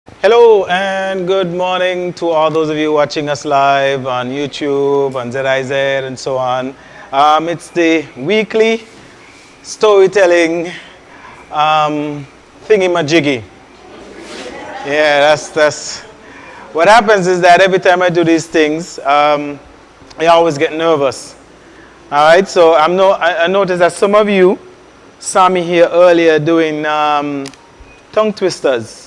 Hello and good morning to all those of you watching us live on YouTube, on ZIZ, and so on. It's the weekly storytelling thingy-majiggy. Yeah, that's what happens is that every time I do these things, I always get nervous. All right, so I noticed that some of you saw me here earlier doing tongue twisters.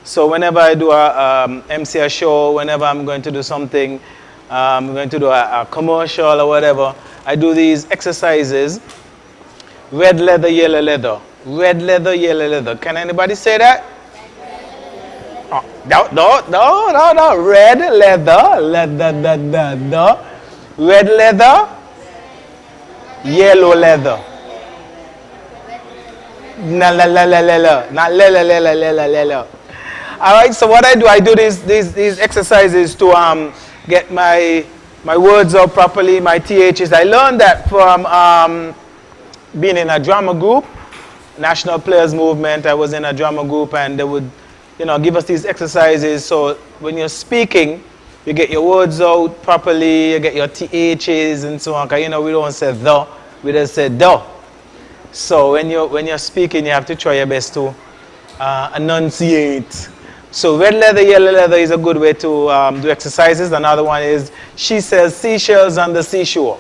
So whenever I do a MC a show, whenever I'm going to do something, I'm going to do a commercial or whatever, I do these exercises. Red leather, yellow leather. Red leather, yellow leather. Can anybody say that? Oh, no. Red leather, leather. Red leather, yellow leather. Not la. All right, so what I do these exercises to get my words out properly, my THs. I learned that from being in a drama group, National Players Movement. I was in a drama group, and they would, give us these exercises. So when you're speaking, you get your words out properly, you get your THs and so on. Cause we don't say the, we just say the. So when you're speaking, you have to try your best to enunciate. So red leather, yellow leather is a good way to do exercises. Another one is she sells seashells on the seashore.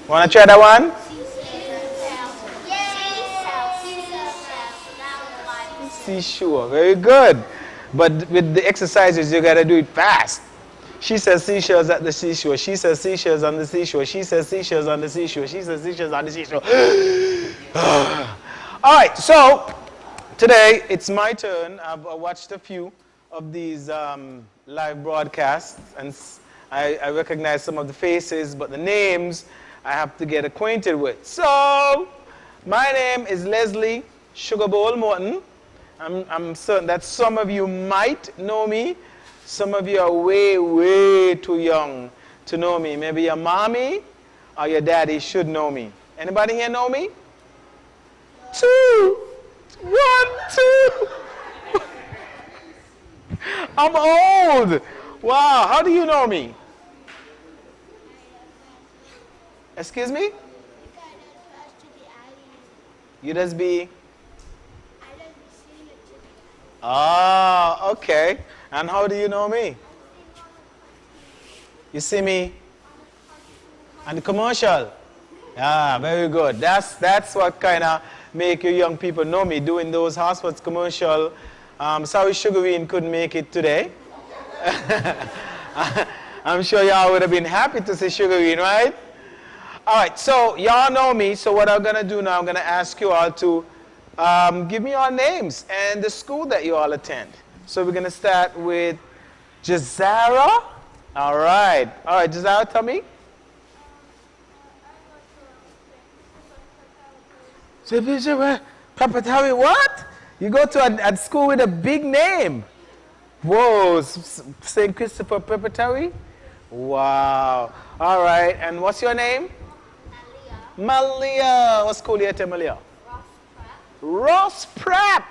Want to try that one? Seashore, very good. But with the exercises, you got to do it fast. She says seashells at the seashore. She says seashells on the seashore. She says seashells on the seashore. She says seashells on the seashore. All right, so today it's my turn. I've watched a few of these live broadcasts, and I recognize some of the faces, but the names I have to get acquainted with. So my name is Leslie Sugar Bowl Morton. I'm certain that some of you might know me. Some of you are way, way too young to know me. Maybe your mommy or your daddy should know me. Anybody here know me? 2, 1, 2. I'm old. Wow, how do you know me? Excuse me? You just be? Ah, okay. And how do you know me? You see me on the commercial? Ah, very good. That's what kind of make you young people know me, doing those hospitals commercial. Sorry Sugarine couldn't make it today. I'm sure y'all would have been happy to see Sugarine, right? All right, so y'all know me. So what I'm going to do now, I'm going to ask you all to give me your names and the school that you all attend. So we're going to start with Jazara. All right, Jazara, tell me. Preparatory what? You go to a school with a big name. Whoa, St. Christopher Preparatory? Wow. All right, and what's your name? Malia. What school do you attend, Malia? Ross Prep.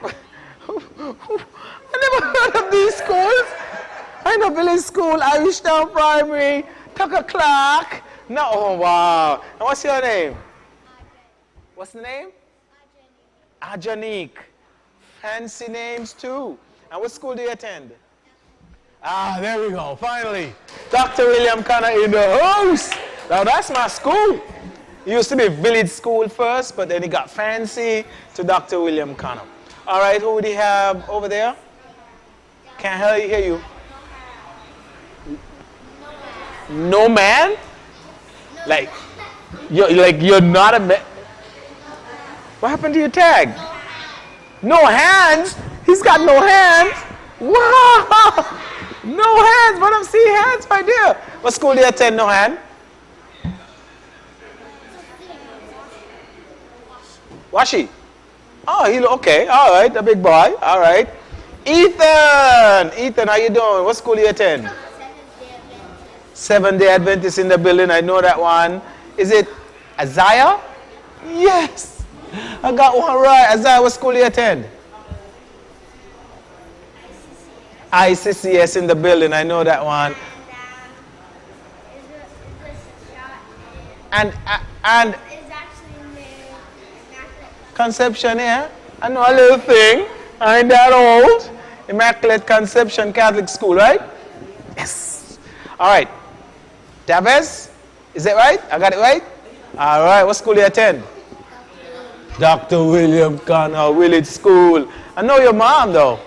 I never heard of these schools. I know Village School, Irish Town Primary, Tucker Clark. No, oh wow. And what's your name? What's the name? Ajanique. Fancy names too. And what school do you attend? Ah, there we go, finally. Dr. William Connor in the house. Now that's my school. It used to be Village School first, but then it got fancy to Dr. William Connor. All right, who do you have over there? Can't hear you. No man? Like you're not a man. What happened to your tag? No hands? He's got no hands? Wow! No hands, but I'm seeing hands right there. What school do you attend, no hand? Washi? Oh, okay. All right, the big boy. All right. Ethan, how you doing? What school do you attend? Seventh-day Adventist in the building. I know that one. Is it Isaiah? Yes. I got one right. Isaiah, what school do you attend? ICCS in the building. I know that one. And It's actually named Immaculate. Conception, yeah. I know a little thing. I ain't that old. Immaculate Conception Catholic School, right? Yes. All right. Davez, is that right? I got it right? All right. What school do you attend? Dr. William Connor Willage School. I know your mom, though.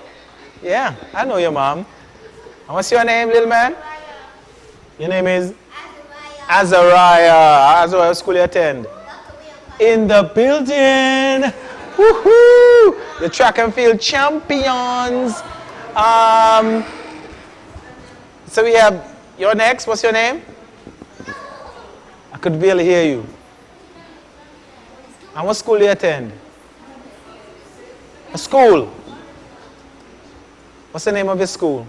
Yeah, I know your mom. And what's your name, little man? Your name is? Azariah. Azariah, what school you attend? In the building. Woohoo! The track and field champions. So we have, you're next. What's your name? I could barely hear you. And what school do you attend? A school. What's the name of your school?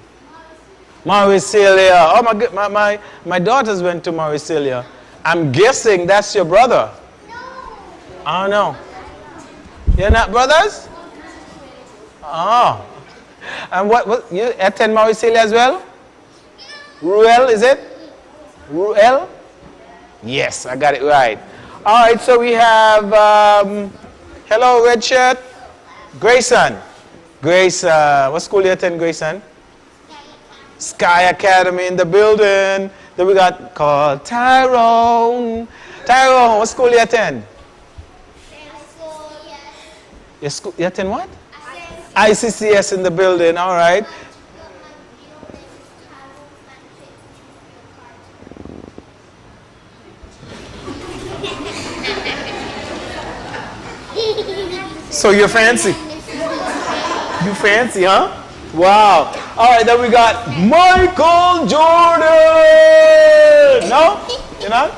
Mauricelia. Oh, my daughters went to Mauricelia. I'm guessing that's your brother. No. I don't know. You're not brothers? Oh. And what you attend Mauricelia as well? Ruel, is it? Ruel? Yes, I got it right. All right, so we have, hello, red shirt. Grayson. Grayson. What school do you attend, Grayson? Sky Academy in the building. Then we got called Tyrone. Tyrone, what school do you attend? Your school, you attend what? ICCS in the building, all right. So you're fancy. You fancy, huh? Wow. All right, then we got Michael Jordan. No? You're not?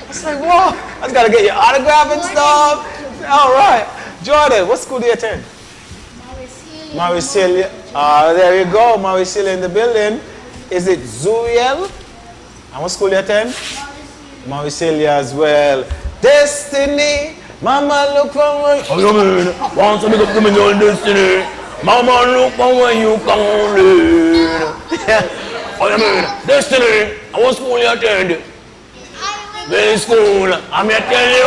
It's like, whoa. I just got to get your autograph and stuff. All right. Jordan, what school do you attend? Mauricelia. There you go. Mauricelia in the building. Is it Zuriel? And what school do you attend? Mauricelia as well. Destiny. Mama, look from where you mean. Want to make up to your destiny. Mama, look from where you come in. Oh, you mean, Destiny. And what school you attend? Very school. I'm here to tell you.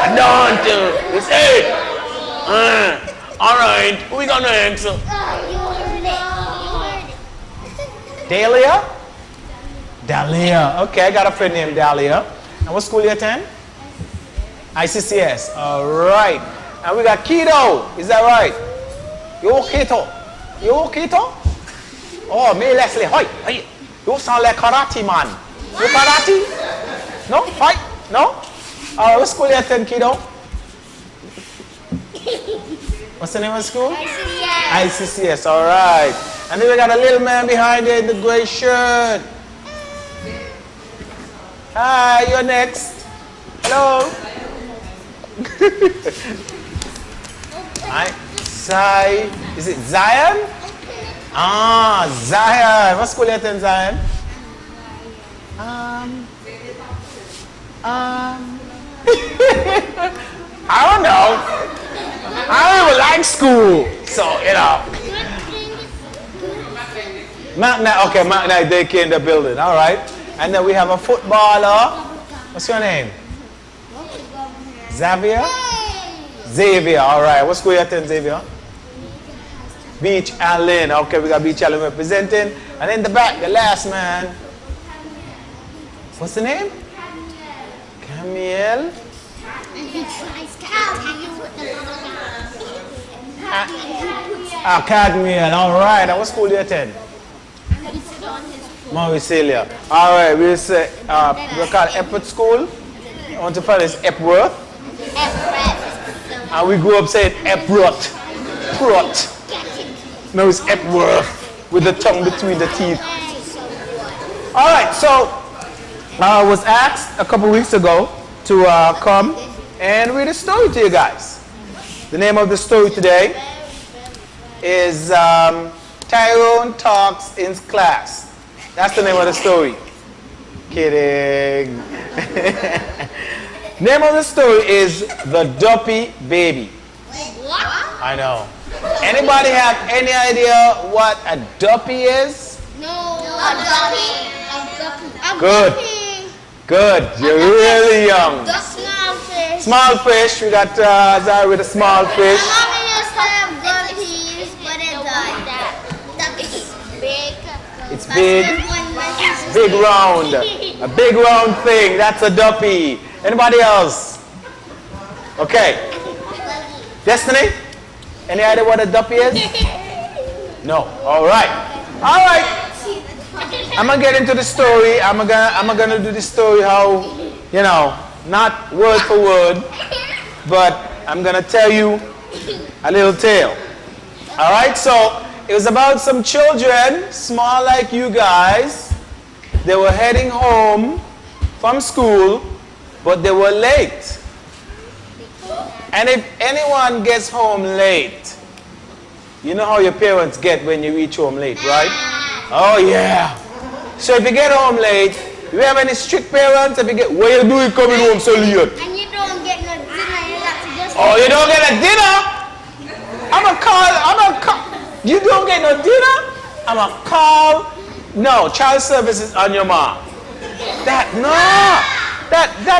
I don't. It's 8. All right. Who we got next? Dahlia? Dahlia. Okay, I got a friend named Dahlia. And what school you attend? ICCS. All right. And we got Keto. Is that right? You Keto? You Keto? Oh, me Leslie. Hi. Hi. You sound like karate man. You karate? No? Hi. No? All right. What school you attend, Keto? What's the name of the school? ICCS. ICCS. All right. And then we got a little man behind there in the gray shirt. Hi. You're next. Hello. Is it Zion? Ah, Zion. What school you attend, Zion? I don't know. I don't even like school, so you know. Okay, Mac they came in the building. All right, and then we have a footballer. What's your name? Xavier? Xavier, all right. What school you attend, Xavier? Beach Allen. Okay, we got Beach Allen representing. And in the back, the last man. What's the name? Camille. Cadmiel, all right. And what school do you attend? Mauricelia. All right, we'll say, we'll call it Epworth School. I want to find this Epworth. And we grew up saying Epworth. Prot. No, it's Epworth with the tongue between the teeth. All right, so I was asked a couple weeks ago to come and read a story to you guys. The name of the story today is Tyrone Talks in Class. That's the name of the story. Kidding. Name of the story is The Duppy Baby. What? I know. Anybody have any idea what a duppy is? No. A duppy. Good. Good. You're really young. The small fish. Small fish. We got Zara with a small fish. Mommy used to have guppies, but it died. Duckies. Big. It's big. Big round. A big round thing. That's a duppy. Anybody else? Okay. Destiny? Any idea what a duppy is? No. All right. All right. I'm gonna get into the story. I'm gonna do the story how, you know, not word for word, but I'm gonna tell you a little tale. All right. So it was about some children, small like you guys. They were heading home from school, but they were late. And if anyone gets home late, you know how your parents get when you reach home late, right? Oh yeah. So if you get home late, do you have any strict parents? If you get, what you doing coming home so late? And you don't get no dinner, you got to just... Oh, you don't get a dinner? I'm a call. You don't get no dinner? I'm a call. No, child services on your mom. That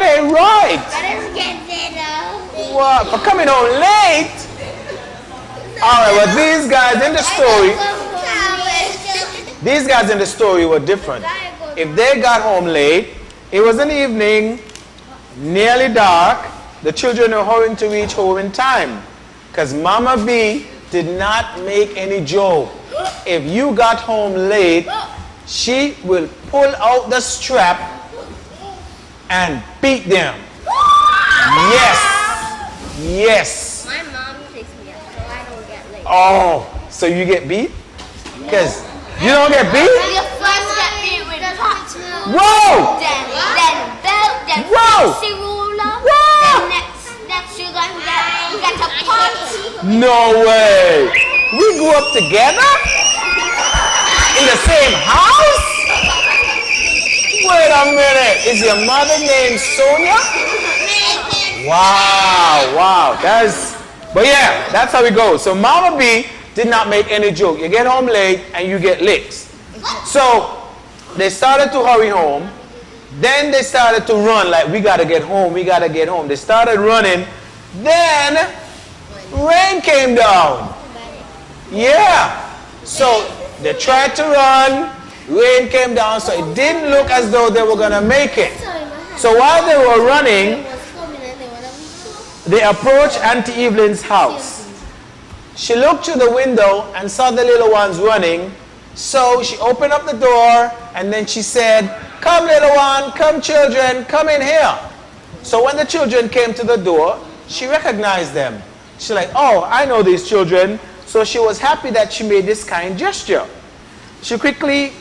ain't right. I just get dinner. What? For coming home late? All right, well, these guys in the story were different. If they got home late, it was an evening, nearly dark. The children were hurrying to reach home in time because Mama B did not make any joke. If you got home late, she will pull out the strap and beat them. Yes. My mom takes me up, so I don't get late. Oh, so you get beat? Because you don't get beat? You first get beat with pots. Whoa! Then belt, then Whoa! fancy ruler. Whoa! Then next you get a pot. No way. We grew up together? In the same house? Wait a minute. Is your mother named Sonia? Wow. But yeah, that's how it goes. So Mama B did not make any joke. You get home late and you get licks. So they started to hurry home. Then they started to run like, we gotta get home. They started running. Then rain came down. Yeah. So they tried to run. Rain came down, so it didn't look as though they were gonna make it. So while they were running, they approached Auntie Evelyn's house. She looked through the window and saw the little ones running. So she opened up the door and then she said, "Come little one, come children, come in here." So when the children came to the door, she recognized them. She's like, "Oh, I know these children." So she was happy that she made this kind gesture. She quickly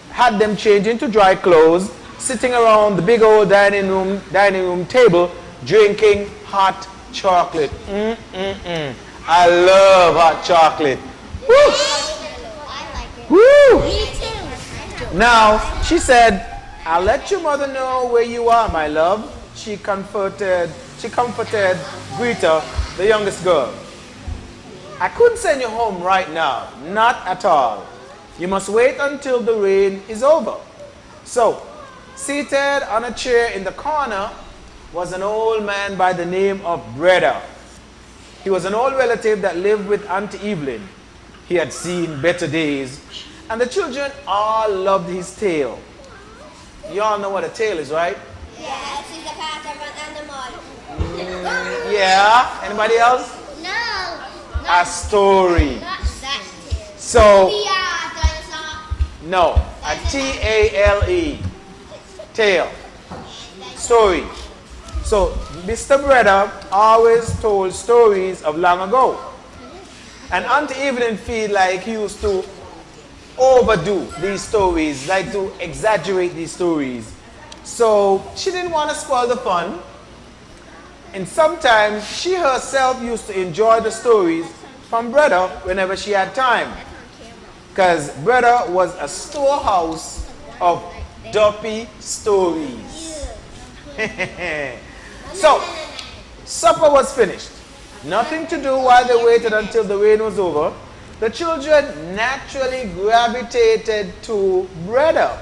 had them change into dry clothes, sitting around the big old dining room table, drinking hot chocolate. I love hot chocolate. Woo! Woo! Me too. Now, she said, "I'll let your mother know where you are, my love." She comforted Greta, the youngest girl. "I couldn't send you home right now. Not at all. You must wait until the rain is over." So, seated on a chair in the corner was an old man by the name of Breda. He was an old relative that lived with Auntie Evelyn. He had seen better days, and the children all loved his tale. You all know what a tale is, right? Yes, it's a part of an animal. Yeah. Anybody else? No. A story. Not that tail. So, Dinosaur. no. A T-A-L-E. Tale. Story. So, Mr. Breda always told stories of long ago. And Auntie Evelyn feel like he used to overdo these stories, like to exaggerate these stories. So, she didn't want to spoil the fun. And sometimes she herself used to enjoy the stories from Breda whenever she had time. Because Breda was a storehouse of duppy stories. So, supper was finished. nothing to do while they waited until the rain was over, the children naturally gravitated to brother.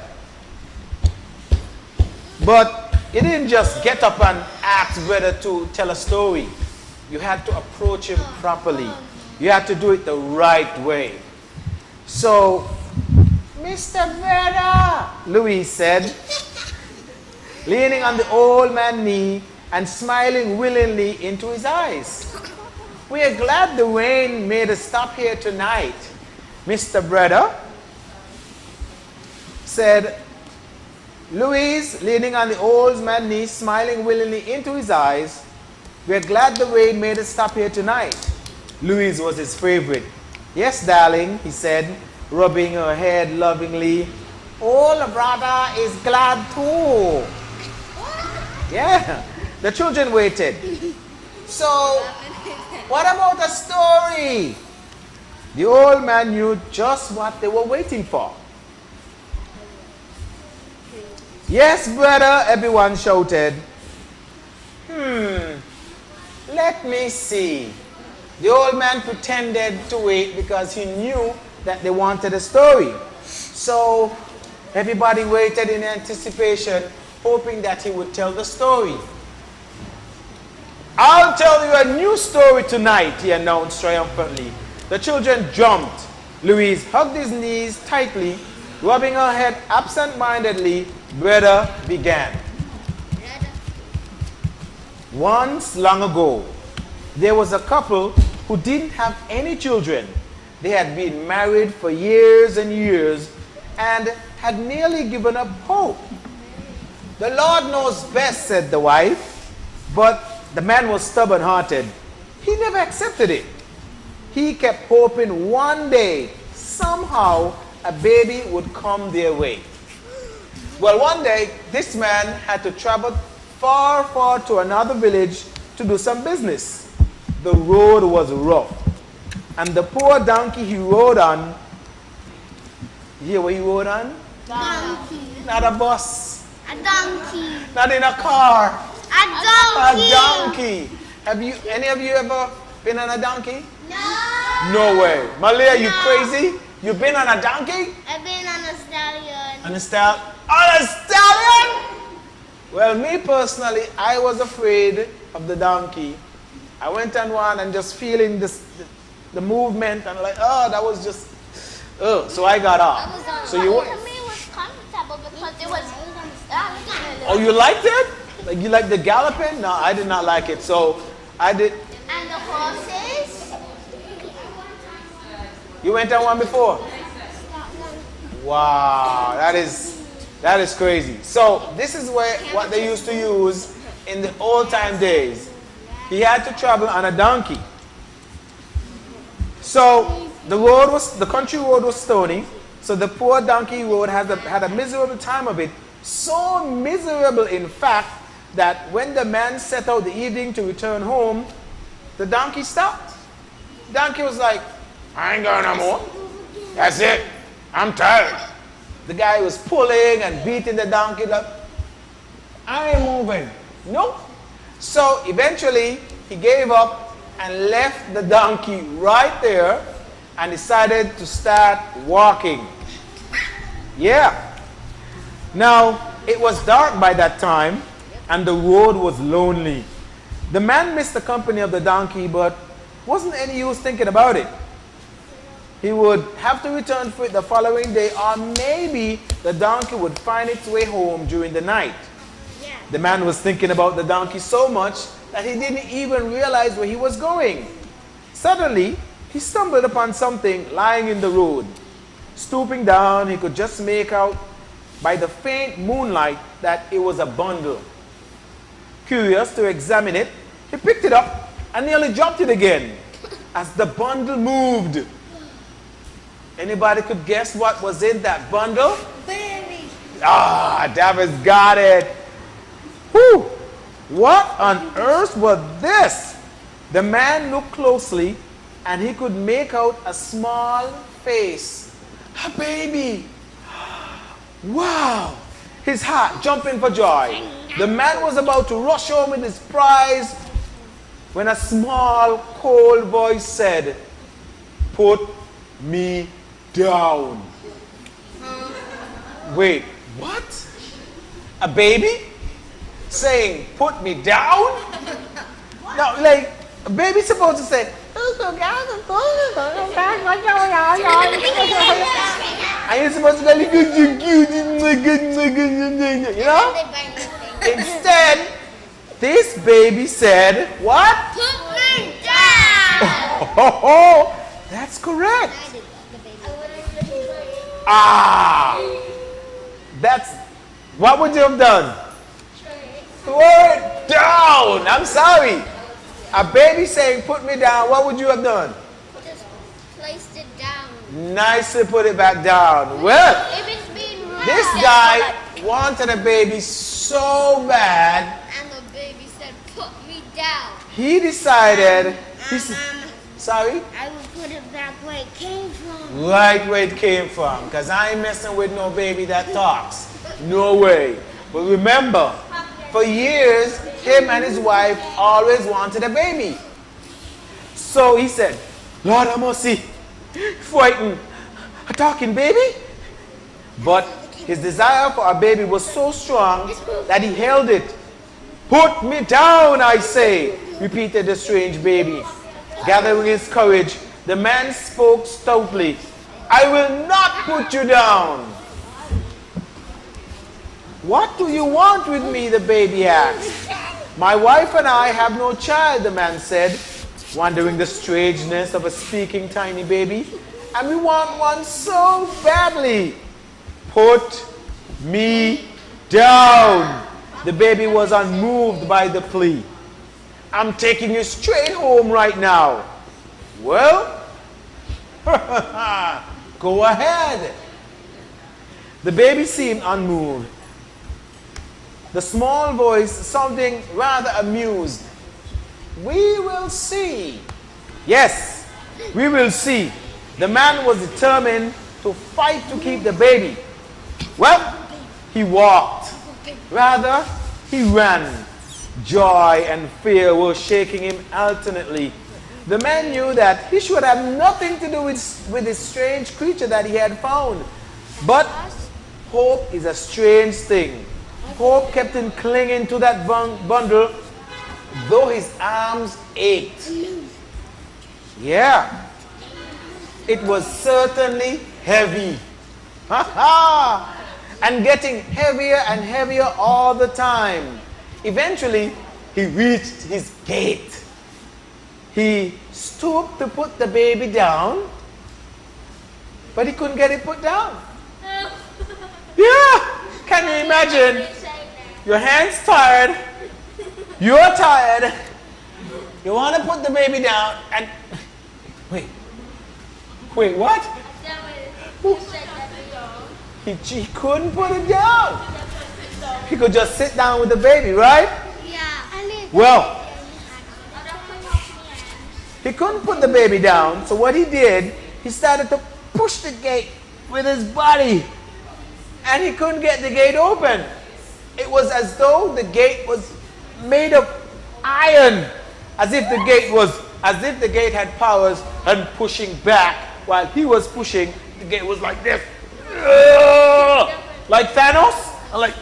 But you didn't just get up and ask brother to tell a story. You had to approach him properly. You had to do it the right way. So, Mr. Brother, Louise said, leaning on the old man's knee and smiling willingly into his eyes. We are glad the rain made us stop here tonight, Mr. Brother, said Louise, leaning on the old man's knee, smiling willingly into his eyes. We are glad the rain made us stop here tonight. Louise was his favorite. Yes, darling, he said, rubbing her head lovingly. Old brother is glad too. Yeah, the children waited. So, what about a story? The old man knew just what they were waiting for. Yes, brother, everyone shouted. Let me see. The old man pretended to wait because he knew that they wanted a story. So everybody waited in anticipation, hoping that he would tell the story. I'll tell you a new story tonight, he announced triumphantly. The children jumped. Louise hugged his knees tightly, rubbing her head absent-mindedly. Brother began. Once long ago, there was a couple who didn't have any children. They had been married for years and years and had nearly given up hope. The Lord knows best, said the wife, but the man was stubborn-hearted. He never accepted it. He kept hoping one day, somehow, a baby would come their way. Well, one day, this man had to travel far, far to another village to do some business. The road was rough, and the poor donkey he rode on, you hear what he rode on? Donkey. Not a bus. A donkey. Not in a car. A donkey. A donkey. Have you, any of you ever been on a donkey? No. No way. Malia, you No. crazy? You've been on a donkey? I've been on a stallion. On a stallion? On a stallion? Well, me personally, I was afraid of the donkey. I went on one and just feeling this, the movement and like, oh, that was just, oh, so I got off. So you? To me, it was comfortable because it was. Oh, you liked it? Like you liked the galloping? No, I did not like it. So I did. And the horses. You went on one before? Wow, that is crazy. So this is what they used to use in the old time days. He had to travel on a donkey. So the country road was stony. So the poor donkey road had a miserable time of it. So miserable, in fact, that when the man set out the evening to return home, the donkey stopped. The donkey was like, I ain't going no more. That's it. I'm tired. The guy was pulling and beating the donkey like, I ain't moving. Nope. So eventually he gave up and left the donkey right there and decided to start walking. Yeah. Now, it was dark by that time and the road was lonely. The man missed the company of the donkey, but wasn't any use thinking about it. He would have to return for it the following day, or maybe the donkey would find its way home during the night. Yeah. The man was thinking about the donkey so much that he didn't even realize where he was going. Suddenly, he stumbled upon something lying in the road. Stooping down, he could just make out by the faint moonlight that it was a bundle. Curious to examine it, he picked it up and nearly dropped it again as the bundle moved. Anybody could guess what was in that bundle? Baby. Ah, David's got it. Whew! What on earth was this? The man looked closely and he could make out a small face. A baby. Wow! His heart jumping for joy. The man was about to rush home with his prize when a small, cold voice said, "Put me down." Wait, what? A baby saying, "Put me down"? No, like, a baby's supposed to say, and you're supposed to go, you know? Instead, this baby said, what? Put me down. Oh, that's correct. Ah, that's, what would you have done? Throw it down. I'm sorry. A baby saying, "Put me down," what would you have done? Just placed it down. Nicely put it back down. Well, If it's being rude, this guy wanted a baby so bad, and the baby said, "Put me down." he decided, sorry? I will put it back where it came from. Right where it came from, because I ain't messing with no baby that talks. No way. But remember, for years, him and his wife always wanted a baby. So he said, "Lord, I must see, frightened, a talking baby." But his desire for a baby was so strong that he held it. "Put me down, I say," repeated the strange baby. Gathering his courage, the man spoke stoutly, "I will not put you down." "What do you want with me?" the baby asked. "My wife and I have no child," the man said, wondering the strangeness of a speaking tiny baby. "And we want one so badly." "Put me down." The baby was unmoved by the plea. "I'm taking you straight home right now." "Well, go ahead." The baby seemed unmoved. The small voice sounding rather amused. "We will see." Yes, we will see. The man was determined to fight to keep the baby. Well, he walked. Rather, he ran. Joy and fear were shaking him alternately. The man knew that he should have nothing to do with this strange creature that he had found. But hope is a strange thing. Hope kept him clinging to that bundle, though his arms ached. Yeah, it was certainly heavy. And getting heavier and heavier all the time. Eventually, he reached his gate. He stooped to put the baby down, but he couldn't get it put down. Yeah, can you imagine? Your hand's tired, you're tired, you want to put the baby down, and wait, what? He couldn't put it down. He could just sit down with the baby, right? Yeah. Well, he couldn't put the baby down, so what he did, he started to push the gate with his body, and he couldn't get the gate open. It was as though the gate was made of iron, as if the gate had powers and pushing back. While he was pushing, the gate was like this, like Thanos, and like.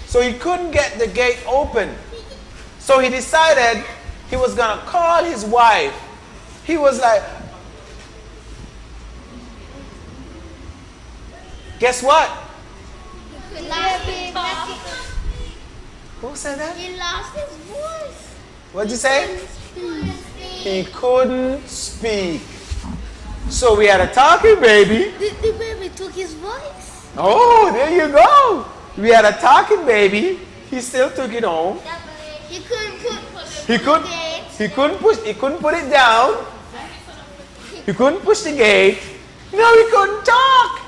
So he couldn't get the gate open. So he decided he was gonna call his wife. He was like, guess what? Who said that? He lost his voice. What'd you say? He couldn't speak. So we had a talking baby. The baby took his voice. Oh, there you go. We had a talking baby. He still took it home. He couldn't He couldn't put it down. He couldn't push the gate. No, he couldn't talk.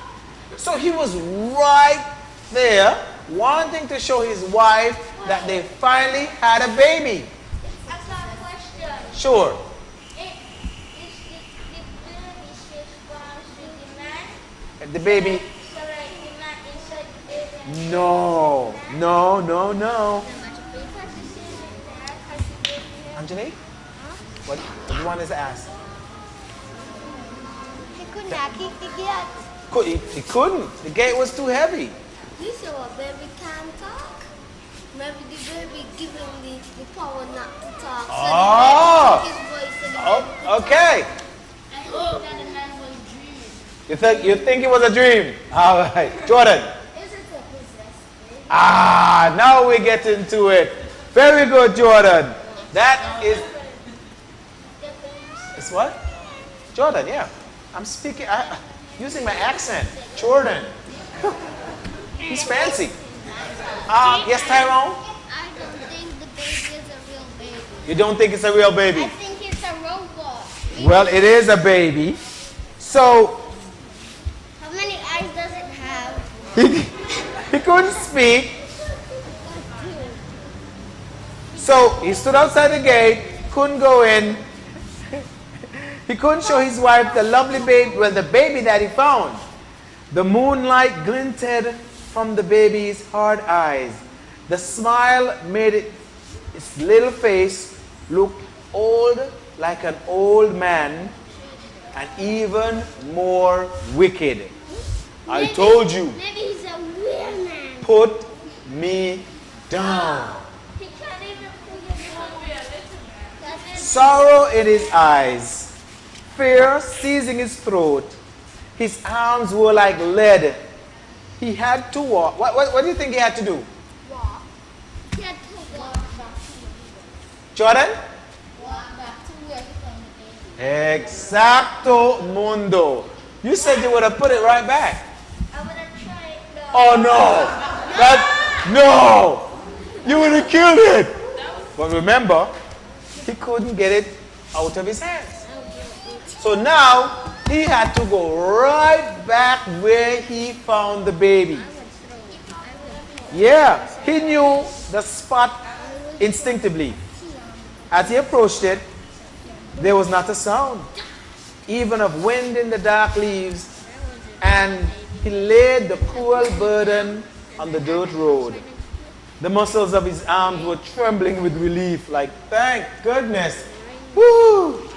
So he was right there wanting to show his wife that they finally had a baby. That's not a question. Sure. The baby. No. Angelique? What do you want us to ask? He could not kick the gate. He couldn't. The gate was too heavy. You saw a baby can't talk. Maybe the baby giving the power not to talk. So Oh. his voice so the baby Oh, could okay. talk. I hope that the man was dreaming. You think it was a dream? All right. Jordan. Is it a possessed baby? Ah, now we get into it. Very good, Jordan. That is... It's what? Jordan, yeah. I'm speaking... using my accent. Jordan. He's fancy. Yes, Tyrone? I don't think the baby is a real baby. You don't think it's a real baby? I think it's a robot. Well, it is a baby. So, How many eyes does it have? he couldn't speak. So, he stood outside the gate, couldn't go in. He couldn't show his wife the lovely baby, well, the baby that he found. The moonlight glinted from the baby's hard eyes. The smile made its little face look old, like an old man, and even more wicked. I told you, Maybe he's a real man. put me down. He can't even figure it. Sorrow in his eyes, fear seizing his throat. His arms were like lead. He had to walk. What do you think he had to do? Walk. He had to walk back to Jordan? walk back to where he found the baby. Exacto mundo. You said you would have put it right back. I would have tried. Oh no. No. You would have killed it. But remember, he couldn't get it out of his hands. So now he had to go right back where he found the baby. Yeah, he knew the spot instinctively. As he approached it, there was not a sound, even of wind in the dark leaves, and he laid the cruel burden on the dirt road. The muscles of his arms were trembling with relief, like, thank goodness. Woo!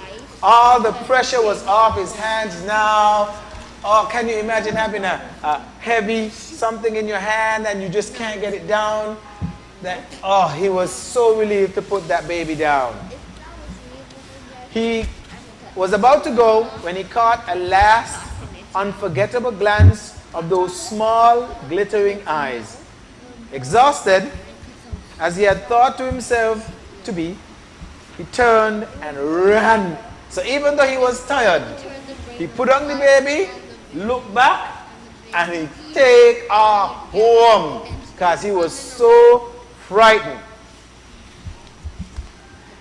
All the pressure was off his hands now. Oh, can you imagine having a heavy something in your hand and you just can't get it down? He was so relieved to put that baby down. He was about to go when he caught a last unforgettable glance of those small glittering eyes. Exhausted, as he had thought to himself to be, he turned and ran. So even though he was tired, he put on the baby, looked back, and he take off home because he was so frightened.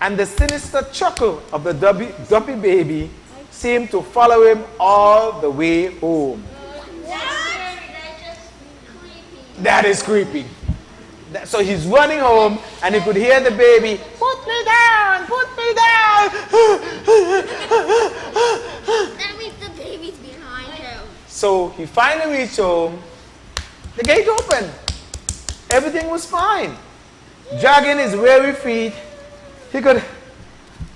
And the sinister chuckle of the dumpy baby seemed to follow him all the way home. That is creepy. So he's running home and he could hear the baby, put me down, put me down. That means the baby's behind him. So he finally reached home. The gate opened. Everything was fine. Dragging his weary feet, he could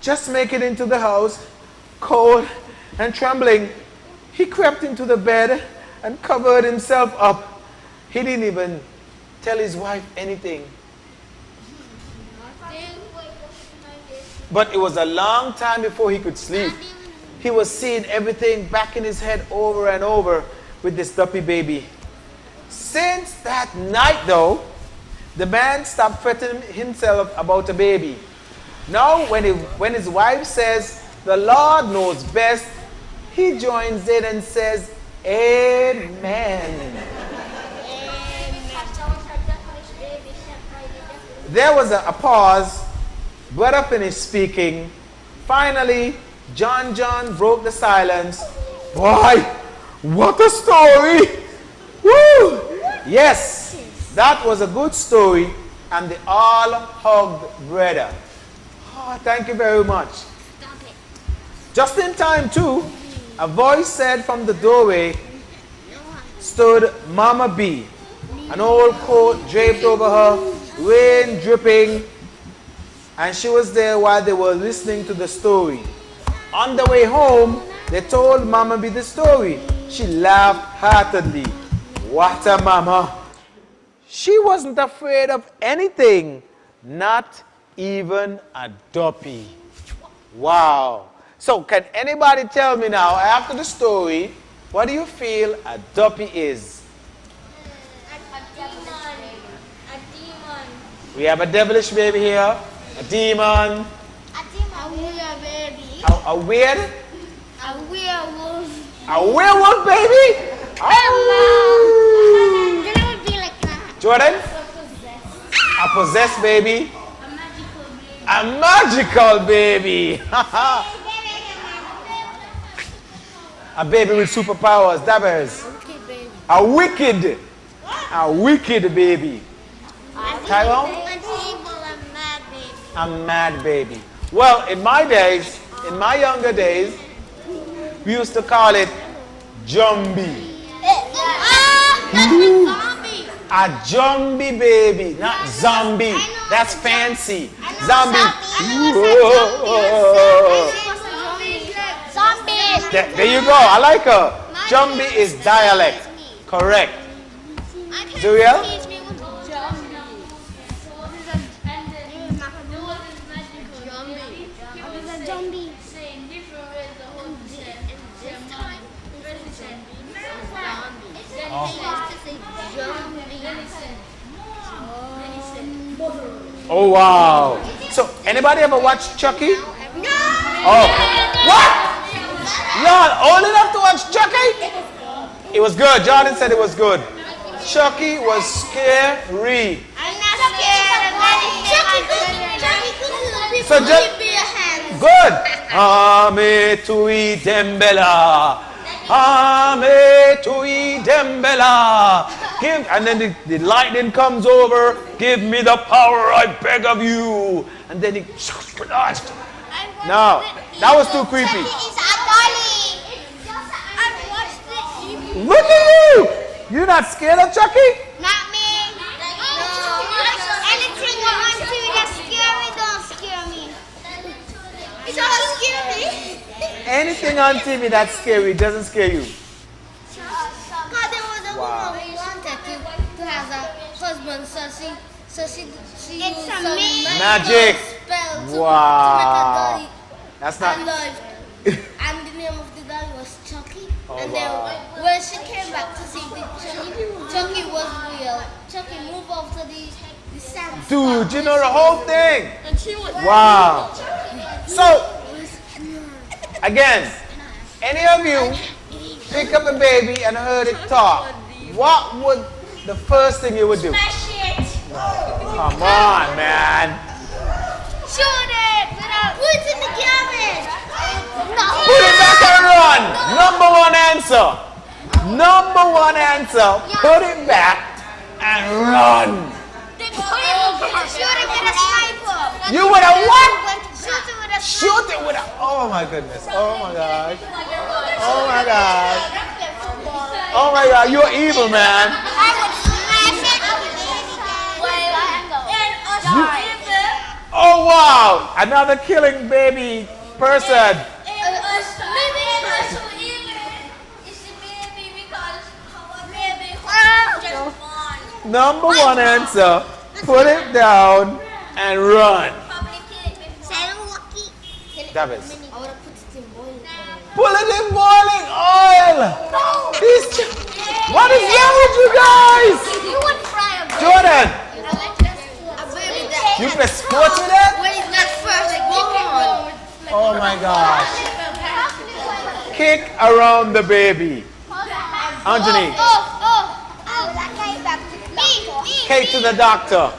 just make it into the house, cold and trembling. He crept into the bed and covered himself up. He didn't even tell his wife anything. But it was a long time before he could sleep. He was seeing everything back in his head over and over with this dumpy baby. Since that night, though, the man stopped fretting himself about a baby. Now, when his wife says, the Lord knows best, he joins in and says, Amen. There was a pause. Brother finished speaking. Finally, John broke the silence. Boy, what a story! Woo! Yes, that was a good story, and they all hugged brother. Oh, thank you very much. Just in time, too, a voice said from the doorway stood Mama B, an old coat draped over her, rain dripping. And she was there while they were listening to the story. On the way home, they told Mama B the story. She laughed heartedly. What a mama. She wasn't afraid of anything, not even a duppy. Wow. So can anybody tell me now, after the story, what do you feel a duppy is? A demon. A demon. We have a devilish baby here, a demon. A demon. A weird baby. A weird? A werewolf. A werewolf baby? Oh. Then it would be like that. Jordan? A possessed. A possessed baby? A magical baby. A magical baby. A baby with superpowers, dabbers. Okay, baby. A wicked baby. Tyrone? An evil and mad baby. A mad baby. Well, in my days, in my younger days, we used to call it Jumbie. Zombie. A Jumbie baby, not zombie. That's fancy. Zombie. Zombies. There you go. I like her. Jumbie is dialect. Correct. Zuriel? Oh wow. So anybody ever watch Chucky? Oh. What? Y'all old enough to watch Chucky? It was good. Jordan said it was good. Chucky was scary. I'm not scared of anything. So just good. Ame tui dembela. Ame tui dembela. Give, and then the lightning comes over. Give me the power, I beg of you. And then he. No, that was too creepy. Look at you! You're not scared of Chucky? Not me. Anything on TV that's scary don't scare me. It doesn't scare me. Anything on TV that's scary doesn't scare you. Because there was a woman who wanted to have a husband, so she used some Magic. spell to Wow. make a dolly That's not. alive. And the name of the dolly was Chucky. Oh, And then wow. when she came back to see the Chucky was real. Chucky moved off to the sand. Dude, you know the whole thing. And she was Wow. So, again, any of you pick up a baby and heard it talk, what would the first thing you would do? Smash it. Come on, man. Shoot it. Put it in the garbage. No. Put it back and run. Number one answer. Number one answer. Put it back and run. Shoot it with a sniper. You would have what? Shoot it with a Shoot it with a. Oh my goodness. Oh my gosh. Oh my God. Oh my God. You're evil, man. I would smash it. Oh wow. Another killing baby person. Number one answer. Put it down and run. Davis. Put it in boiling oil. What is wrong with you guys? Jordan, you play sports with that? Oh my gosh. Kick around the baby. Anthony, take to the doctor.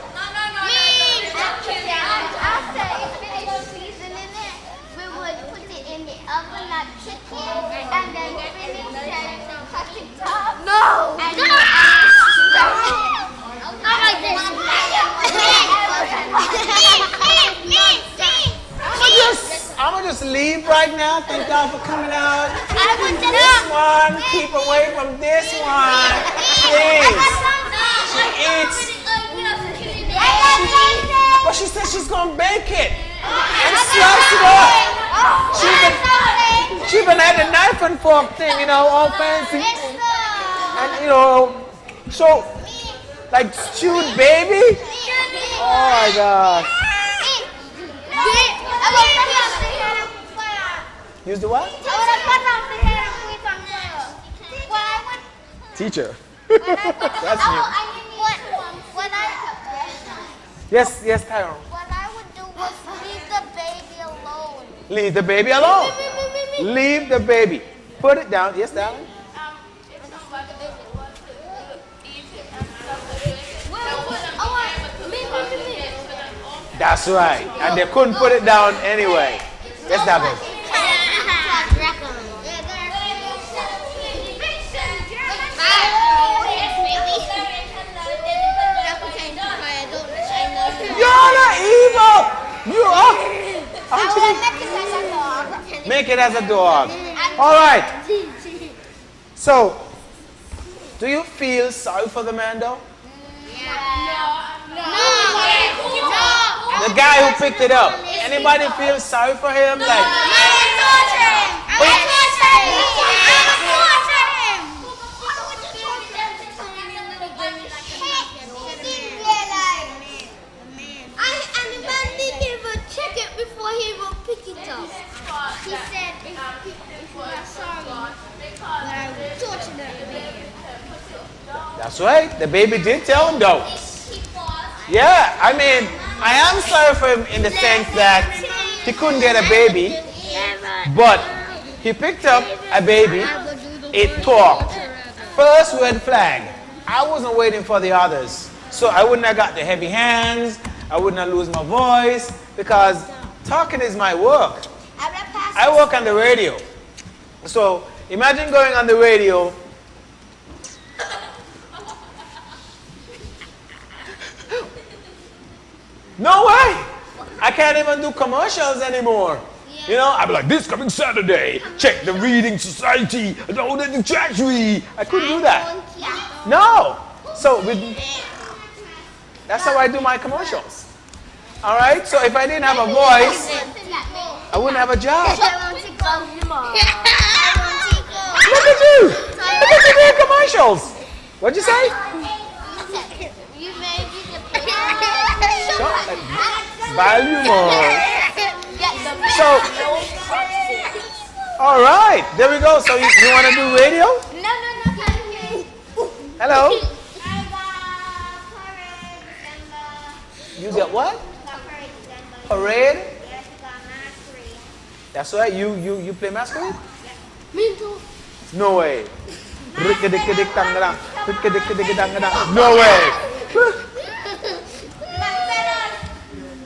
I'm gonna just leave right now. Thank y'all for coming out. This one, keep away from this one. Please. She eats. But she said she's going to bake it. And slice it up. She even had a knife and fork thing, all fancy. And, so, like stewed baby? Oh my gosh. Use the what? Teacher. That's new. Yes, Tyrone. What I would do was leave the baby alone. Leave the baby alone. Leave the baby. Put it down. Yes, darling. That's right. And they couldn't put it down anyway. Yes, darling. You're not evil. You are. Make it as a dog. All right. So, do you feel sorry for the man though? No. The guy who picked it up. Anybody feel sorry for him? Like, before he will pick it up. He said if you are sorry, but I will torture the baby. that's right. The baby did tell him though. Yeah, I mean, I am sorry for him in the sense that he couldn't get a baby, but he picked up a baby. It talked. First red flag. I wasn't waiting for the others. So I wouldn't have got the heavy hands. I wouldn't have lose my voice because talking is my work. I work on the radio. So imagine going on the radio. No way! I can't even do commercials anymore. I'd be like, this coming Saturday, check the Reading Society, down at the Treasury. I couldn't do that. No. So that's how I do my commercials. All right? So if I didn't have a voice, I wouldn't have a job. Look at you. Look at you doing commercials. What'd you say? Value more. So, all right, there we go. So you want to do radio? No. Hello. You got what? Parade. That's right. You play masquerade? Me too. No way. No way.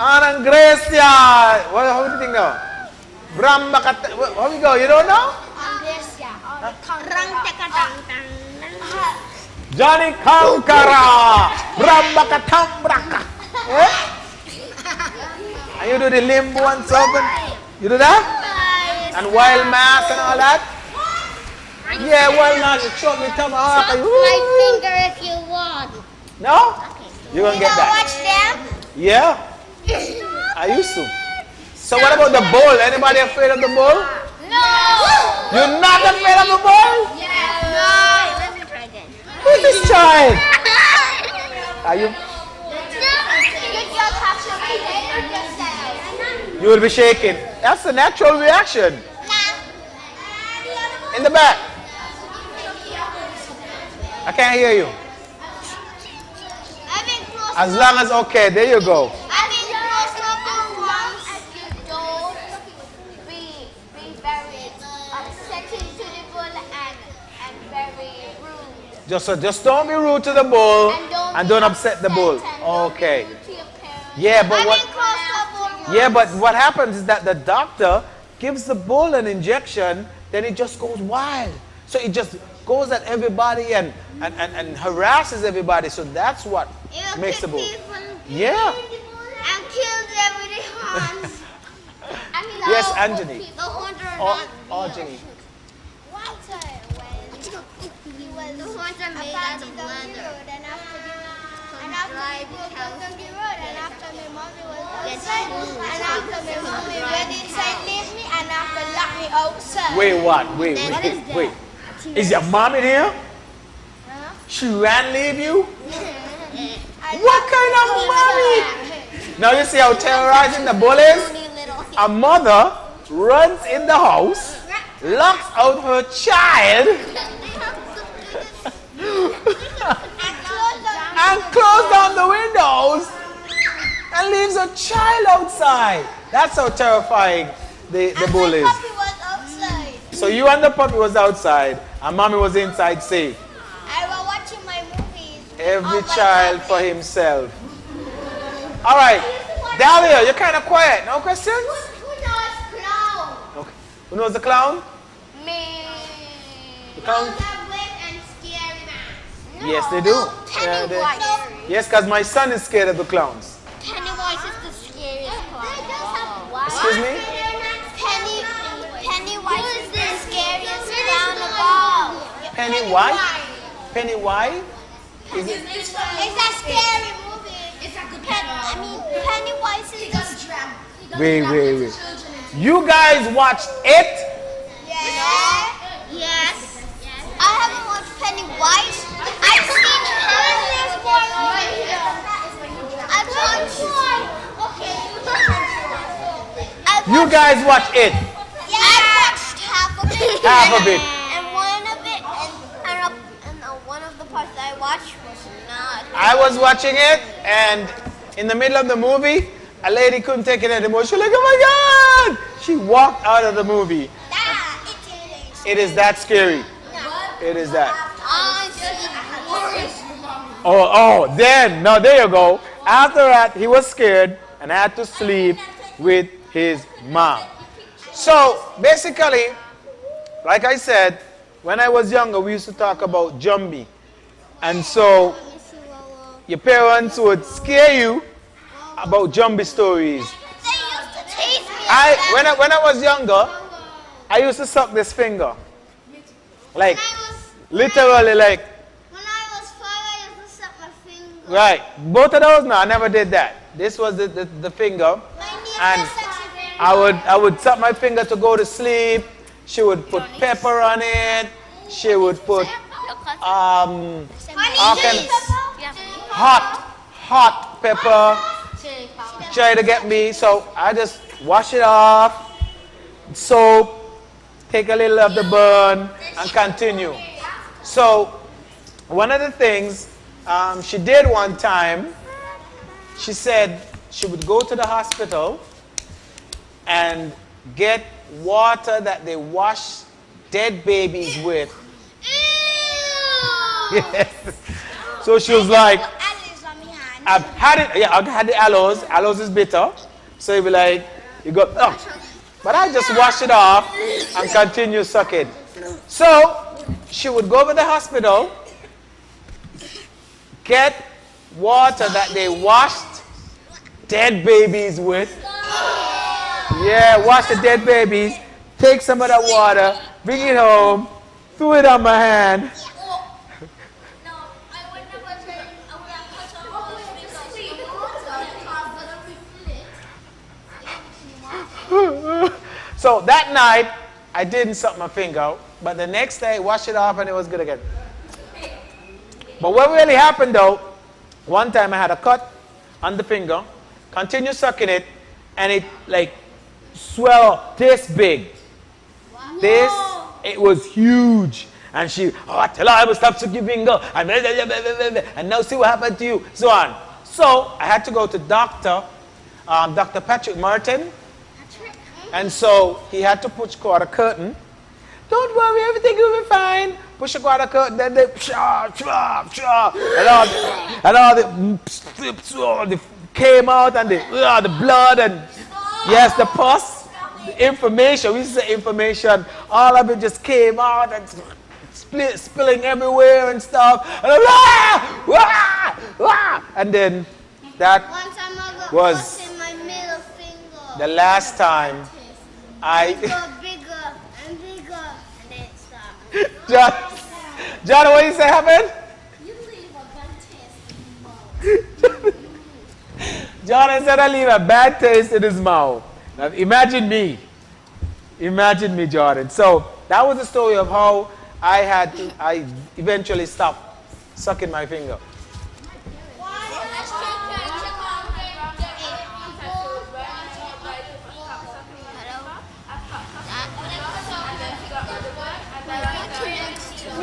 Anang Grecia. How do you think now? How we go? You don't know? Johnny Kankara. Brambakatambraka. And you do the limbo and something? You do that? And wild mass and all that? Yeah, wild mass. You choke me tomahawk. Chop my finger if you want. No? You're going to get that. Watch them? Yeah. I used to. So what about the bull? Anybody afraid of the bull? No. You're not afraid of the bull? No. Let me try again. Who's this child? Are you? You will be shaking. That's a natural reaction. In the back. I can't hear you. As long as, okay, there you go. Just don't be rude to the bull and don't upset the bull. Okay. Yeah, but what happens is that the doctor gives the bull an injection, then it just goes wild. So it just goes at everybody and harasses everybody. So that's what makes the bull. Yeah. And kills every Yes, Anthony. The hunter or Jenny. The horns are made out of leather. And after we broke down the road, and after my mommy was outside, and after my mommy went inside, leave me, and after locked me outside. Wait, what? Wait. Is your mom in here? Huh? She ran leave you? What kind of mommy? Now you see how terrorizing the bull is? A mother runs in the house, locks out her child, and closes down the windows, and leaves a child outside. That's how terrifying the bull is. My puppy was outside. So you and the puppy was outside, and mommy was inside safe. I was watching my movies. Every child for himself. All right, Dahlia, you're kind of quiet. No questions? Who knows clown? Okay. Who knows the clown? Me. The clown? Those are weird and scary man. Yes, they do. Yeah, Pennywise. yes, because my son is scared of the clowns. Pennywise is the scariest clown. Excuse me? Pennywise is the scariest clown of all. Pennywise? Pennywise? Is it? It's a scary movie. Pennywise is the Wait. You guys watched it? Yes. I haven't watched Pennywise. I've seen You guys watched it? I watched half of it. Half of it. And one of it, and one of the parts that I watched was not. I was watching it, and in the middle of the movie, a lady couldn't take it anymore. She was like, oh my God! She walked out of the movie. It is that scary. It is that. Now there you go. After that, he was scared and had to sleep with his mom. So basically, like I said, when I was younger, we used to talk about Jumbie. And so your parents would scare you about Jumbie stories. When I was younger, I used to suck this finger. Like, literally like. When I was 5, I used to suck my finger. Right. Both of those, no, I never did that. This was the finger. And I would suck my finger to go to sleep. She would put pepper on it. She would put all kind of hot pepper. Try to get me. So I just wash it off. Soap. Take a little of the burn and continue. So one of the things she did one time, she said she would go to the hospital and get water that they wash dead babies with. Yes. So she was like, I've had it. Yeah, I had the aloes. Aloes is bitter. So you'd be like, you go, oh. But I just wash it off and continue sucking. So she would go to the hospital, get water that they washed dead babies with. Yeah, wash the dead babies, take some of that water, bring it home, threw it on my hand. So that night, I didn't suck my finger, but the next day, wash it off and it was good again. But what really happened though, one time I had a cut on the finger, continued sucking it, and it like swelled up this big. This, it was huge. And she, I tell her I will stop sucking finger, and now see what happened to you, so on. So I had to go to Dr. Patrick Martin. And so he had to push quite a curtain. Don't worry, everything will be fine. Push quite a curtain, then they and all the came out, and the blood and yes, the pus, the information. We used to say information. All of it just came out and spilling everywhere and stuff. And then that was the last time Bigger and bigger, and then stop. John, what did you say happened? You leave a gun test. Jordan said I leave a bad taste in his mouth. Now, imagine me. Imagine me, Jordan. So that was the story of how I eventually stopped sucking my finger.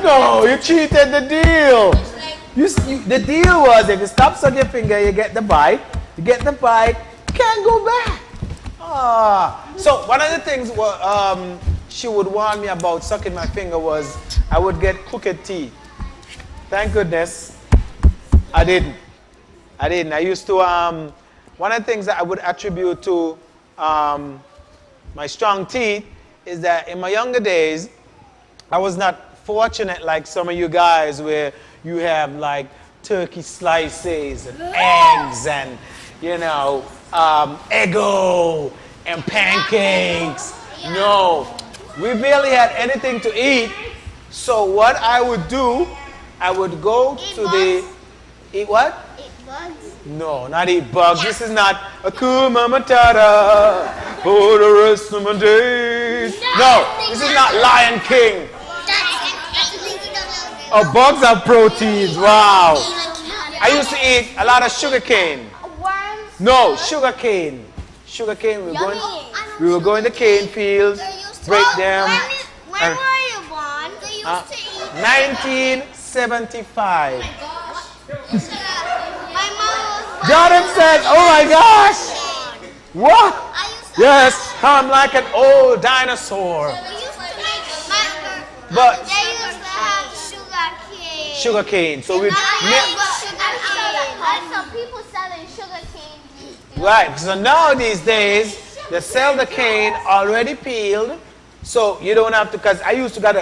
No, you cheated the deal. The deal was if you stop sucking your finger, you get the bite. You get the bite, you can't go back. So one of the things she would warn me about sucking my finger was I would get crooked teeth. Thank goodness I didn't. I used to, one of the things that I would attribute to my strong teeth is that in my younger days, I was not fortunate like some of you guys where you have like turkey slices and eggs and, you know, Eggo and pancakes. No, we barely had anything to eat. So what I would do, I would go to the, eat what? Eat bugs. No, not eat bugs. This is not Akuma Matata for the rest of my days. No, this is not Lion King. Oh, bugs have proteins. Wow. I used to eat a lot of sugar cane. Worms. No, sugar cane. Sugar cane. We were going to cane fields, break them. When were you born? They used to eat. 1975. My mom was Jordan said, "Oh my gosh, what? Yes, I'm like an old dinosaur." But they used to have sugar cane. sugar cane. So we I saw people selling sugar cane. right. So now these days they sell the cane already peeled, so you don't have to. Cause I used to get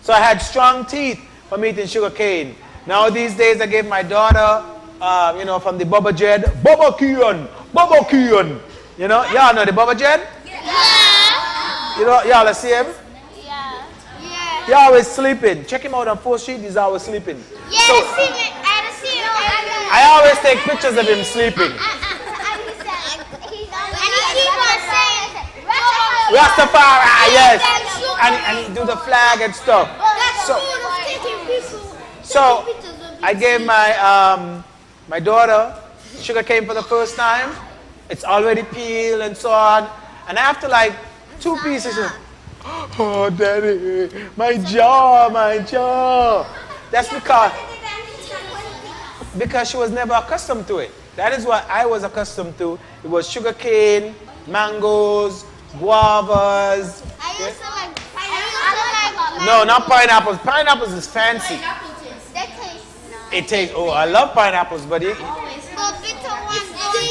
so I had strong teeth from eating sugar cane. Now these days I gave my daughter, from the Bubba Jed, Bubba Keon. You know, y'all know the Bubba Jed? Yeah. You know, y'all see him? Yeah. He always sleeping. Check him out on 4th Street, he's always sleeping. Yeah, So, I see it. I always take pictures of him sleeping. And he keep on saying, Rastafari, yes. And he do the flag and stuff. So I gave my daughter sugar cane for the first time. It's already peeled and so on. And after like 2 pieces, she's like, "Oh, Daddy, my jaw. That's because she was never accustomed to it. That is what I was accustomed to. It was sugar cane, mangoes, guavas. I used to like pineapple. No, not pineapples. Pineapples is fancy. They taste nice. It tastes, I love pineapples, but But bitter ones don't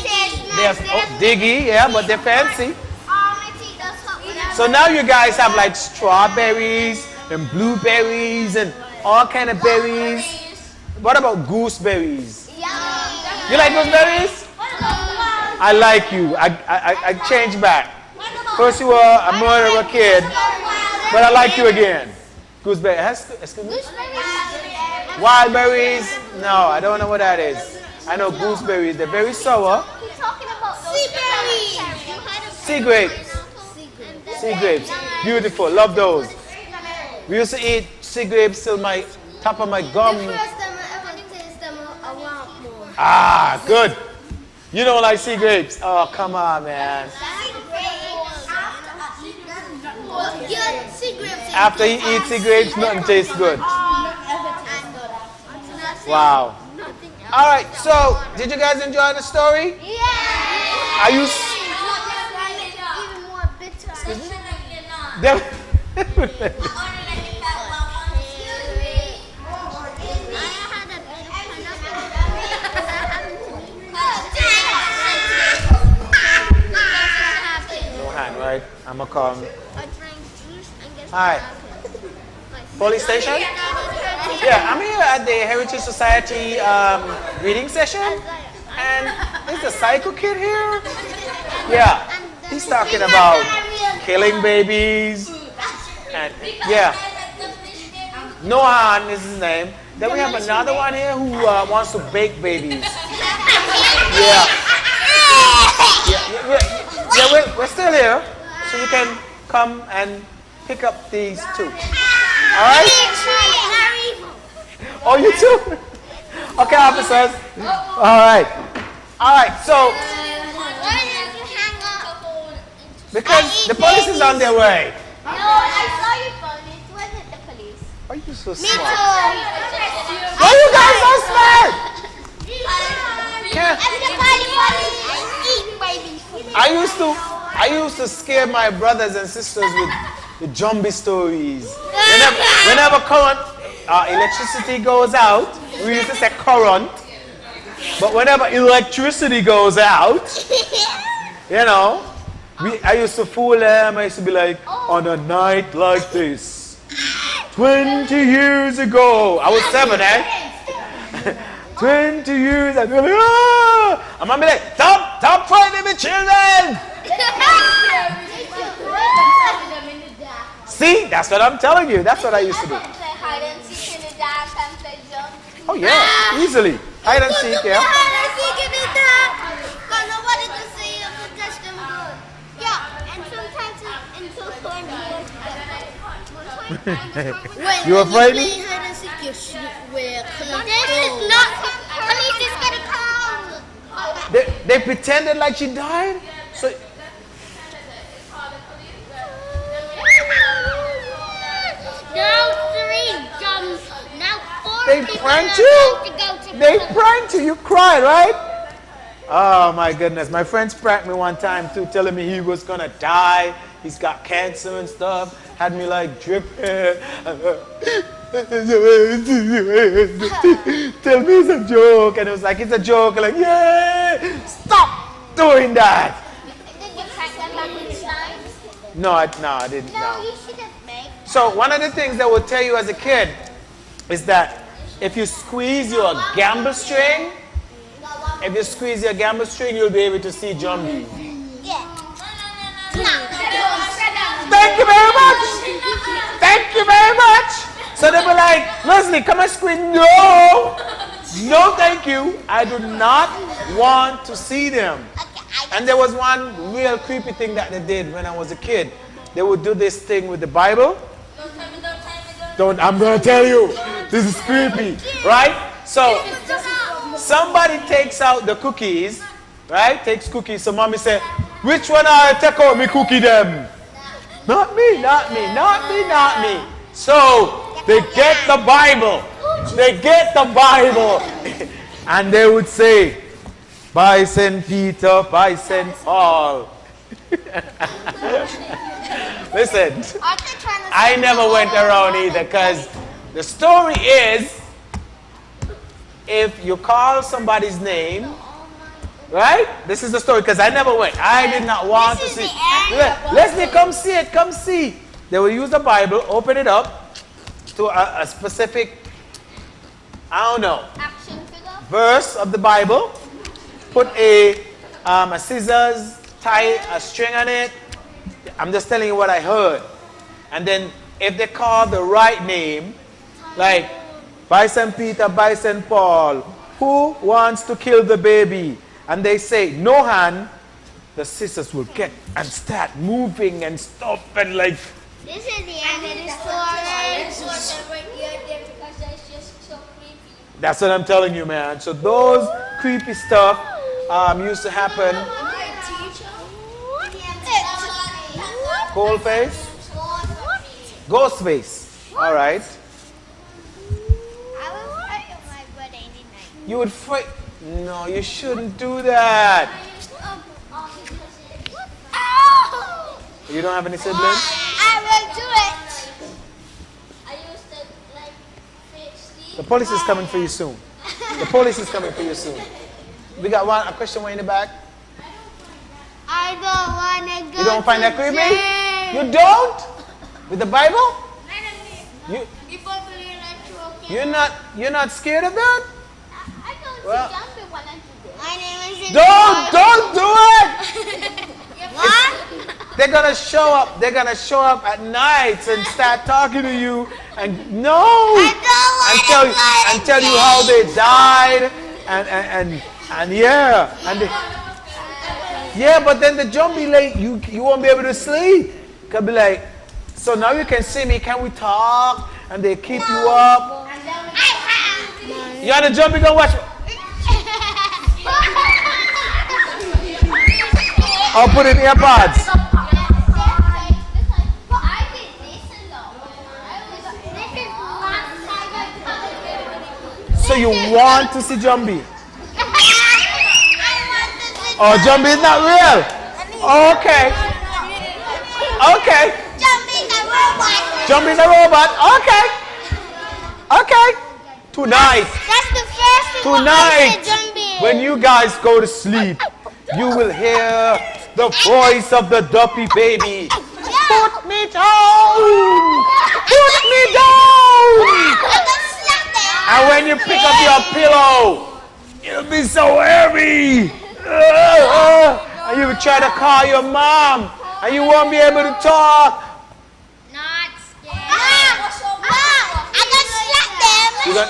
taste they're nice. diggy, yeah, but they're fancy. My teeth does something. So now you guys have like strawberries and blueberries and all kind of berries. What about gooseberries? Yeah. You like gooseberries? I like you. I changed back. First you were a murderer kid, but I like you again. Gooseberries. Excuse me? Wild berries? No, I don't know what that is. I know gooseberries. They're very sour. He's talking about sea berries. Sea grapes. Sea grapes. Beautiful. Love those. We used to eat sea grapes till my top of my gum. The first time I ever tasted them, I want more. Ah, good. You don't like sea grapes? Oh, come on, man. After you eat sea grapes, nothing tastes good. Wow. All right, so did you guys enjoy the story? Yeah. Are you? Even more bitter. No hand, right? I'm gonna call. I drank juice and guess Hi. Police station? Yeah, I'm here at the Heritage Society reading session, and is the psycho kid here? Yeah, he's talking about killing babies, and yeah, Nohan is his name. Then we have another one here who wants to bake babies. Yeah. We're still here. So you can come and pick up these two. Alright? Oh, you too? Okay, officers. Alright. Alright, so because the police is on their way. No, I saw you police. Wasn't the police? Why are you so Me smart? too. Why are you guys so smart? Yeah. I used to scare my brothers and sisters with the zombie stories. Whenever current electricity goes out, we used to say current. But whenever electricity goes out, you know, I used to fool them. I used to be like, on a night like this, 20 years ago, I was 7, eh? 20 years, I'd be like, ah! And Mommy like, stop frightening me, children! See, that's what I'm telling you. That's what I used to do. Oh yeah, easily. Hide and seek, yeah. Nobody could see you could touch them good. Yeah, and sometimes You afraid? This is not police is gonna come. They pretended like she died. So Now 3 jumps. Now 4 they people pranked are you. about to go to They pranked you. You cried, right? Oh my goodness. My friends pranked me one time too, telling me he was gonna die. He's got cancer and stuff. Had me like dripping. Tell me it's a joke. And it was like, it's a joke. Like, yeah, stop doing that. Did you prank them back with slimes? No, I didn't. No, No. you shouldn't make. So one of the things they will tell you as a kid is that if you squeeze your gamble string, you'll be able to see zombies. Yeah. Thank you very much. Thank you very much. So they were like, Leslie, come and squeeze. No, thank you. I do not want to see them. And there was one real creepy thing that they did when I was a kid. They would do this thing with the Bible. I'm going to tell you. This is creepy, right? So somebody takes out the cookies, right? Takes cookies. So mommy said, which one I take out me cookie them? Not me. So they get the Bible. And they would say, by St. Peter, by St. Paul. Listen, I never went around either because the story is if you call somebody's name, right? This is the story because I never went. I did not want to see. Leslie, come see it. Come see. They will use the Bible, open it up to a specific, I don't know, Action figure? verse of the Bible. Put a scissors, tie a string on it. I'm just telling you what I heard. And then if they call the right name, like by St. Peter, by St. Paul, who wants to kill the baby? And they say, no hand, the sisters will get and start moving and stuff and like. This is the end of the story. That's what I'm telling you, man. So those creepy stuff used to happen. Cold face? Ghost face. All right. You would fight. No, you shouldn't do that. You don't have any siblings? I will do it. The police is coming for you soon. The police is coming for you soon. We got a question way in the back. I don't want to go. You don't find that creepy? jail. You don't? With the Bible? You're not scared of that? I don't Well, see jumping while I'm today. My name is Don't do it! What? They're gonna show up. They're gonna show up at night and start talking to you and no, and tell you how they died, and yeah, yeah, but then the jump be like you won't be able to sleep. Could be like, so now you can see me. Can we talk? And they keep you up. You on the jump? You gonna watch? I'll put in earpods. So you want to see Jumbie? Oh, Jumbie is not real. Okay. Okay. Jumbie's a robot. Okay. Okay. Tonight. That's the first thing. Tonight, when you guys go to sleep, you will hear the voice of the Duppy baby. Put me down. Put me down. And when you pick up your pillow, it'll be so heavy. And you will try to call your mom, and you won't be able to talk. Not scared. I just slapped them.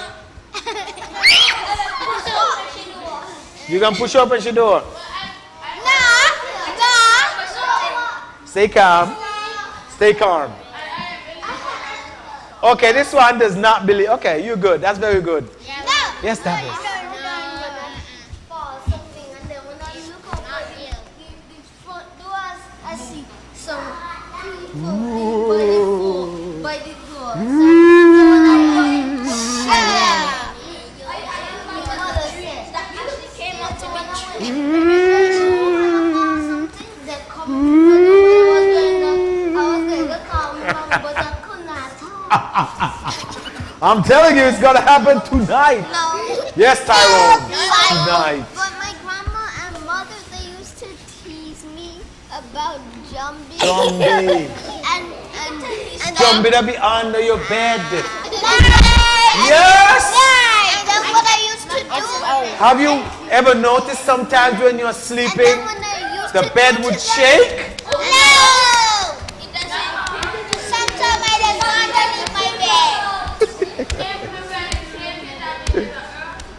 You gonna push open the door? No. Stay calm. Stay calm. Okay, this one does not believe. Okay, you're good. That's very good. Yes, that is. I see some people by the door. Came up to I'm telling you, it's gonna happen tonight. No. Yes, Tyrone. Tonight. But my grandma and mother, they used to tease me about Jumbie. Jumbie. and Jumbie that be under your bed. Yes. Yes. And that's what I used to do. Have you ever noticed sometimes when you're sleeping, the bed would shake? No. Sometimes I just underneath my bed.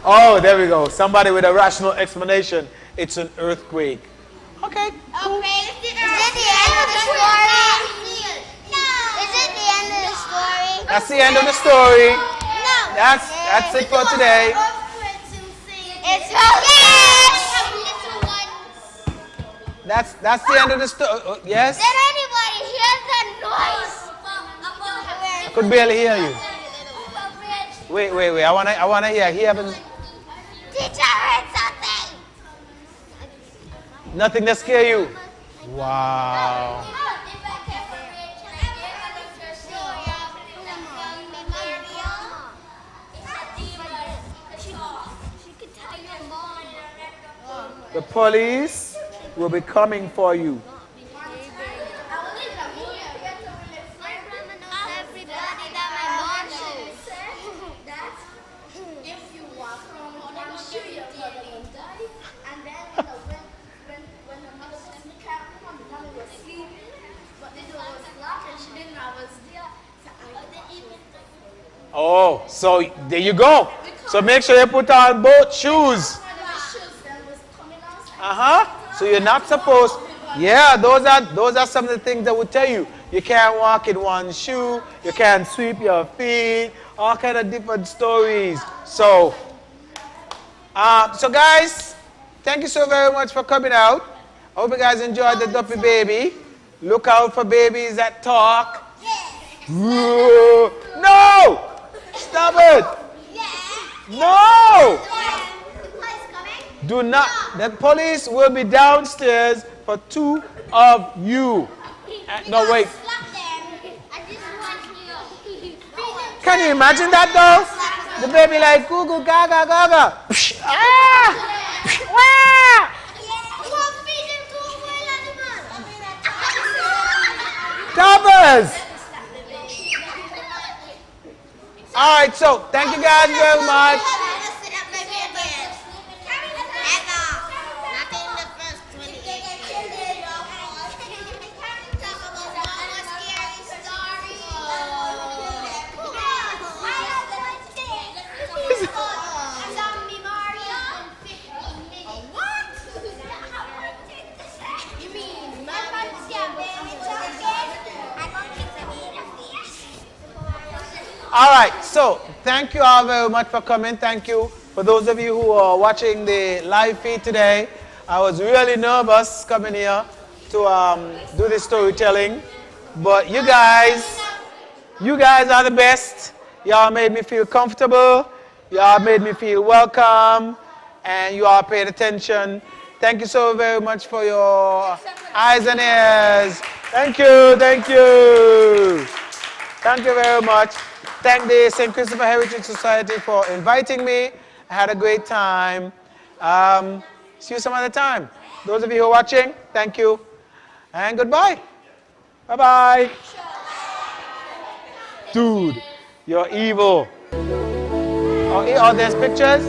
Oh, there we go. Somebody with a rational explanation. It's an earthquake. Okay. Okay. Is it the end of the story? No. Is it the end of the story? That's the end of the story. No. That's it for today. It's okay. That's the end of the story. Yes? Did anybody hear that noise? I could barely hear you. Wait. I wanna hear. He haven't. Teacher heard something. Nothing that scare you. Wow. The police will be coming for you. Oh, so there you go. So make sure you put on both shoes. So you're not supposed. Yeah, those are some of the things that would tell you. You can't walk in one shoe. You can't sweep your feet. All kind of different stories. So guys, thank you so very much for coming out. I hope you guys enjoyed the Duppy baby. Look out for babies that talk. No! Stop it! No! Do not. The police will be downstairs for 2 of you. No, wait. Can you imagine that though? The baby like goo goo gaga gaga. Toppers! Alright, so thank you guys very much. All right, so thank you all very much for coming. Thank you for those of you who are watching the live feed today. I was really nervous coming here to do this storytelling, but you guys are the best. Y'all made me feel comfortable. Y'all made me feel welcome, and you all paid attention. Thank you so very much for your eyes and ears. Thank you, thank you. Thank you very much. Thank the St. Christopher Heritage Society for inviting me. I had a great time. See you some other time. Those of you who are watching, thank you. And goodbye. Bye-bye. Dude, you're evil. Oh, there's pictures?